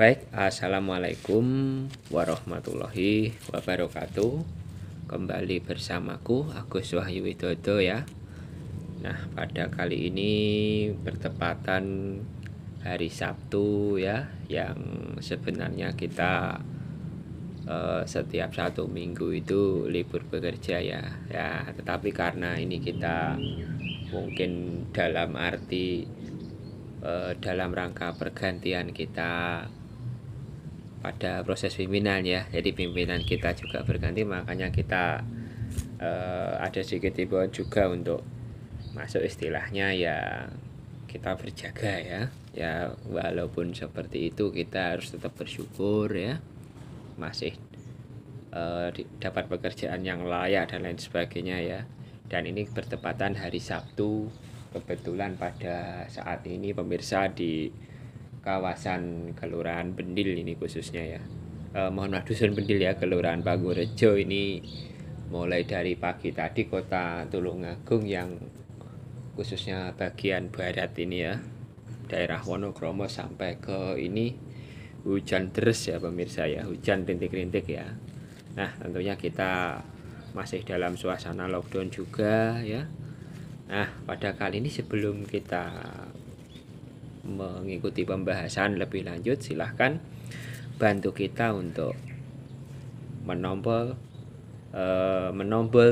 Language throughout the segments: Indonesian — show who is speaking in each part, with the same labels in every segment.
Speaker 1: Baik, assalamualaikum warahmatullahi wabarakatuh. Kembali bersamaku Agus Wahyu Widodo ya. Nah, pada kali ini bertepatan hari Sabtu ya, yang sebenarnya kita setiap satu minggu itu libur bekerja ya. Ya, tetapi karena ini kita mungkin dalam arti dalam rangka pergantian kita pada proses pimpinan ya, jadi pimpinan kita juga berganti, makanya kita ada sedikit himbauan juga untuk masuk istilahnya ya, kita berjaga ya walaupun seperti itu kita harus tetap bersyukur ya, masih dapat pekerjaan yang layak dan lain sebagainya ya. Dan ini bertepatan hari Sabtu, kebetulan pada saat ini pemirsa di kawasan Kelurahan Bendil ini khususnya ya, mohon maaf, Dusun Bendil ya, Kelurahan Panggorejo ini mulai dari pagi tadi kota Tulungagung yang khususnya bagian barat ini ya, daerah Wonokromo sampai ke ini hujan deras ya pemirsa ya, hujan rintik-rintik ya. Nah, tentunya kita masih dalam suasana lockdown juga ya. Nah, pada kali ini sebelum kita mengikuti pembahasan lebih lanjut, silahkan bantu kita untuk menombol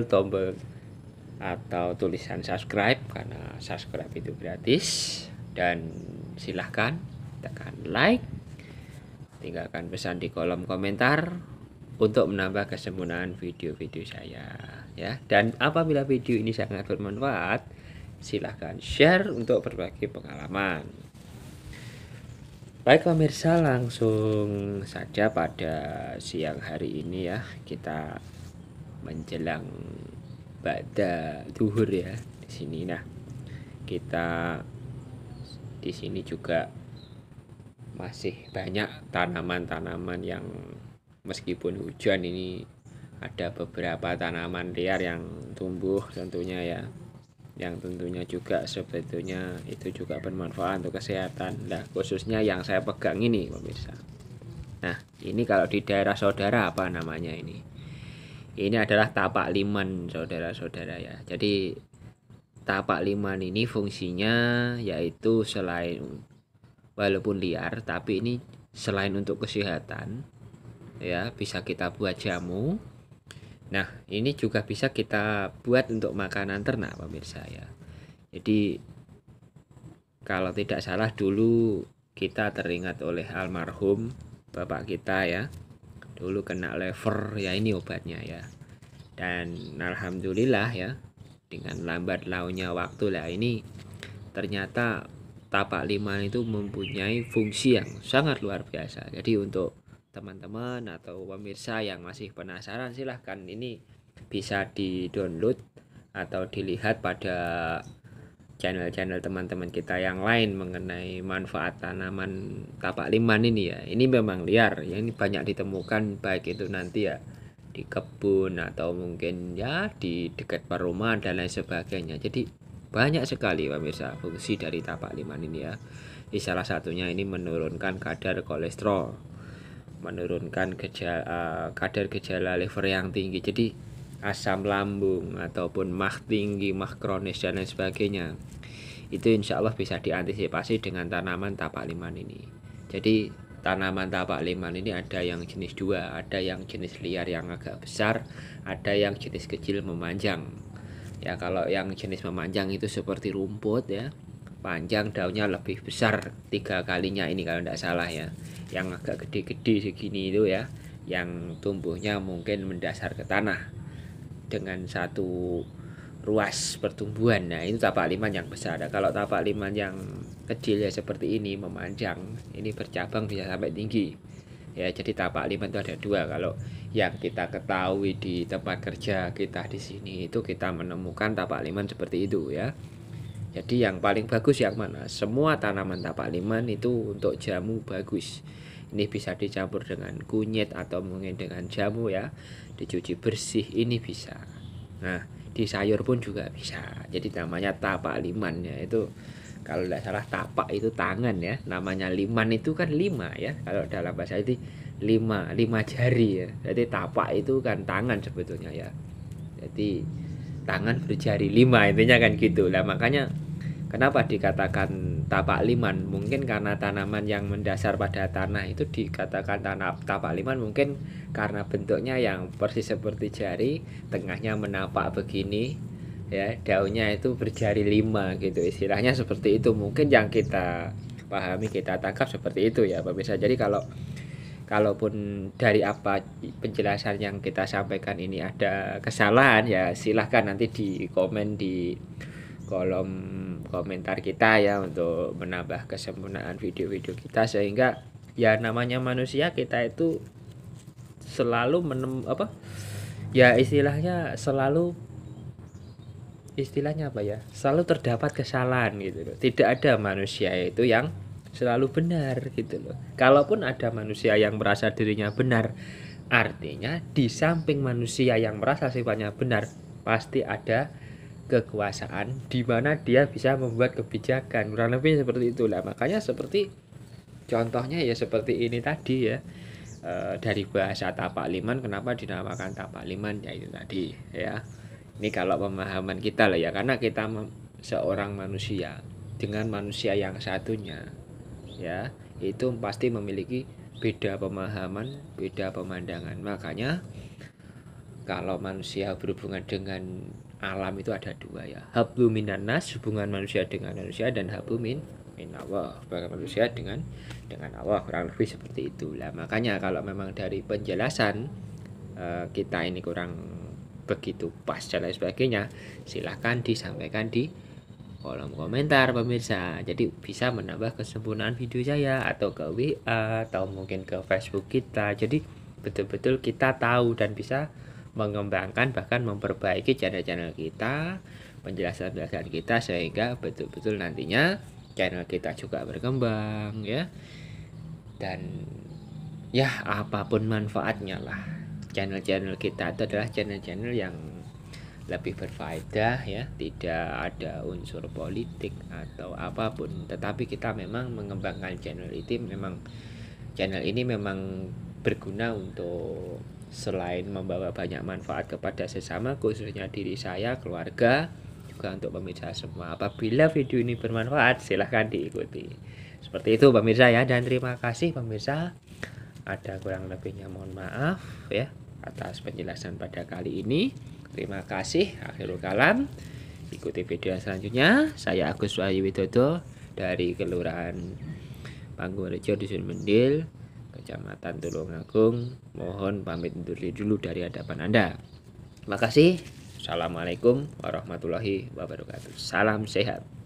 Speaker 1: tombol atau tulisan subscribe, karena subscribe itu gratis, dan silahkan tekan like, tinggalkan pesan di kolom komentar untuk menambah kesempurnaan video-video saya ya. Dan apabila video ini sangat bermanfaat, silahkan share untuk berbagi pengalaman. Baik pemirsa, langsung saja pada siang hari ini ya, kita menjelang ba'da zuhur ya di sini. Nah, kita di sini juga masih banyak tanaman-tanaman yang meskipun hujan ini ada beberapa tanaman liar yang tumbuh tentunya ya, yang tentunya juga sebetulnya itu juga bermanfaat untuk kesehatan. Nah, khususnya yang saya pegang ini pemirsa. Nah, ini kalau di daerah saudara apa namanya ini? Ini adalah tapak liman saudara-saudara ya. Jadi tapak liman ini fungsinya yaitu selain walaupun liar, tapi ini selain untuk kesehatan ya, bisa kita buat jamu. Nah, ini juga bisa kita buat untuk makanan ternak pemirsa ya. Jadi kalau tidak salah dulu kita teringat oleh almarhum bapak kita ya, dulu kena lever ya, ini obatnya ya. Dan alhamdulillah ya, dengan lambat launnya waktu lah, ini ternyata tapak liman itu mempunyai fungsi yang sangat luar biasa. Jadi untuk teman-teman atau pemirsa yang masih penasaran, silahkan ini bisa di-download atau dilihat pada channel-channel teman-teman kita yang lain mengenai manfaat tanaman tapak liman ini ya. Ini memang liar ya, ini banyak ditemukan baik itu nanti ya di kebun atau mungkin ya di dekat perumahan dan lain sebagainya. Jadi banyak sekali pemirsa fungsi dari tapak liman ini ya. Salah satunya ini menurunkan kadar kolesterol, menurunkan kadar gejala liver yang tinggi, jadi asam lambung ataupun mah tinggi, mah kronis dan lain sebagainya, itu insya Allah bisa diantisipasi dengan tanaman tapak liman ini. Jadi tanaman tapak liman ini ada yang jenis dua, ada yang jenis liar yang agak besar, ada yang jenis kecil memanjang ya. Kalau yang jenis memanjang itu seperti rumput ya, panjang, daunnya lebih besar 3 kalinya ini kalau tidak salah ya. Yang agak gede-gede segini itu ya, yang tumbuhnya mungkin mendasar ke tanah dengan satu ruas pertumbuhan. Nah, itu tapak liman yang besar. Nah, kalau tapak liman yang kecil ya seperti ini memanjang, ini bercabang bisa sampai tinggi ya. Jadi tapak liman itu ada dua. Kalau yang kita ketahui di tempat kerja kita di sini itu kita menemukan tapak liman seperti itu ya. Jadi yang paling bagus yang mana? Semua tanaman tapak liman itu untuk jamu bagus. Ini bisa dicampur dengan kunyit atau mungkin dengan jamu ya, dicuci bersih, ini bisa. Nah, di sayur pun juga bisa. Jadi namanya tapak liman ya, itu kalau tidak salah tapak itu tangan ya, namanya liman itu kan 5 ya, kalau dalam bahasa itu 5 jari ya, jadi tapak itu kan tangan sebetulnya ya, jadi tangan berjari 5 intinya kan gitu lah. Makanya kenapa dikatakan tapak liman, mungkin karena tanaman yang mendasar pada tanah itu dikatakan tapak liman, mungkin karena bentuknya yang persis seperti jari, tengahnya menapak begini ya, daunnya itu berjari 5 gitu, istilahnya seperti itu mungkin yang kita pahami, kita tangkap seperti itu ya pemirsa. Jadi kalaupun dari apa penjelasan yang kita sampaikan ini ada kesalahan ya, silahkan nanti di komen di kolom komentar kita ya, untuk menambah kesempurnaan video-video kita, sehingga ya namanya manusia kita itu selalu ya istilahnya apa ya, selalu terdapat kesalahan gitu loh. Tidak ada manusia itu yang selalu benar gitu loh. Kalaupun ada manusia yang merasa dirinya benar, artinya di samping manusia yang merasa sifatnya benar, pasti ada kekuasaan di mana dia bisa membuat kebijakan, kurang lebih seperti itulah. Makanya seperti contohnya ya seperti ini tadi ya, dari bahasa tapak liman, kenapa dinamakan tapak liman ya itu tadi ya. Ini kalau pemahaman kita lah ya, karena kita seorang manusia dengan manusia yang satunya ya, itu pasti memiliki beda pemahaman, beda pemandangan. Makanya kalau manusia berhubungan dengan alam itu ada 2 ya, hablu minan nas, hubungan manusia dengan manusia, dan hablu min Allah, hubungan manusia dengan Allah, kurang lebih seperti itulah. Makanya kalau memang dari penjelasan kita ini kurang begitu pas dan lain sebagainya, silahkan disampaikan di kolom komentar pemirsa, jadi bisa menambah kesempurnaan video saya, atau ke WA atau mungkin ke Facebook kita, jadi betul-betul kita tahu dan bisa mengembangkan bahkan memperbaiki channel-channel kita, penjelasan-penjelasan kita, sehingga betul-betul nantinya channel kita juga berkembang ya. Dan ya apapun manfaatnya lah, channel-channel kita itu adalah channel-channel yang lebih berfaedah ya, tidak ada unsur politik atau apapun, tetapi kita memang mengembangkan channel ini memang berguna untuk selain membawa banyak manfaat kepada sesama, khususnya diri saya, keluarga, juga untuk pemirsa semua. Apabila video ini bermanfaat, silahkan diikuti. Seperti itu pemirsa ya, dan terima kasih pemirsa. Ada kurang lebihnya mohon maaf ya atas penjelasan pada kali ini. Terima kasih. Akhirul kalam. Ikuti video selanjutnya. Saya Agus Wahyu Widodo dari Kelurahan Panggung-Rejo, Dusun Mendil, Kecamatan Tulungagung. Mohon pamit undur diri dulu dari hadapan Anda. Terima kasih. Assalamualaikum warahmatullahi wabarakatuh. Salam sehat.